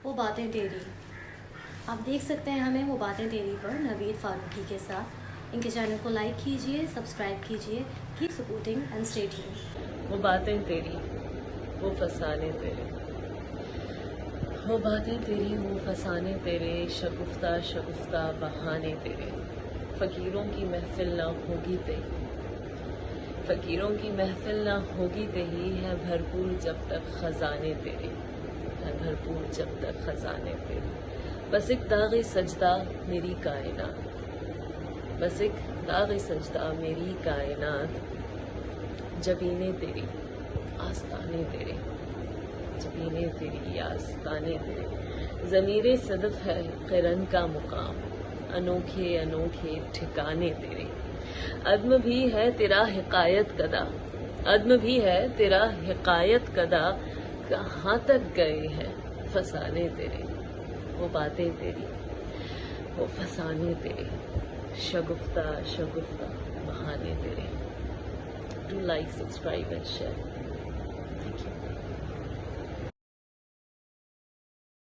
وہ باتیں تیری. آپ دیکھ سکتے ہیں ہمیں وہ باتیں تیری پر نوید فاروقی کے ساتھ. ان کے چینل کو لائک کیجئے، سبسکرائب کیجئے. Keep supporting and stay tuned. وہ باتیں تیری وہ فسانے تیرے، وہ باتیں تیری وہ فسانے تیرے، شگفتہ شگفتہ بہانے تیرے. فقیروں کی محفل نہ ہوگی تہی، فقیروں کی محفل نہ ہوگی تہی، ہے بھرپور جب تک خزانے تیرے، ہے بھرپور جب تک خزانے تیرے. بس ایک داغ سجدہ میری کائنات، بس ایک داغ سجدہ میری کائنات. جبینے تیری آستانے تیرے، جبینے تیری آستانے تیرے. ضمیر صدف ہے قرن کا مقام، انوکھے انوکھے ٹھکانے تیرے. عدم بھی ہے تیرا حکایت کدا، عدم بھی ہے تیرا حکایت کدا، کہاں تک گئے ہیں فسانے تیرے. وہ باتیں تیری وہ فسانے تیرے، شگفتہ شگفتہ بہانے تیرے. Do like, subscribe and share.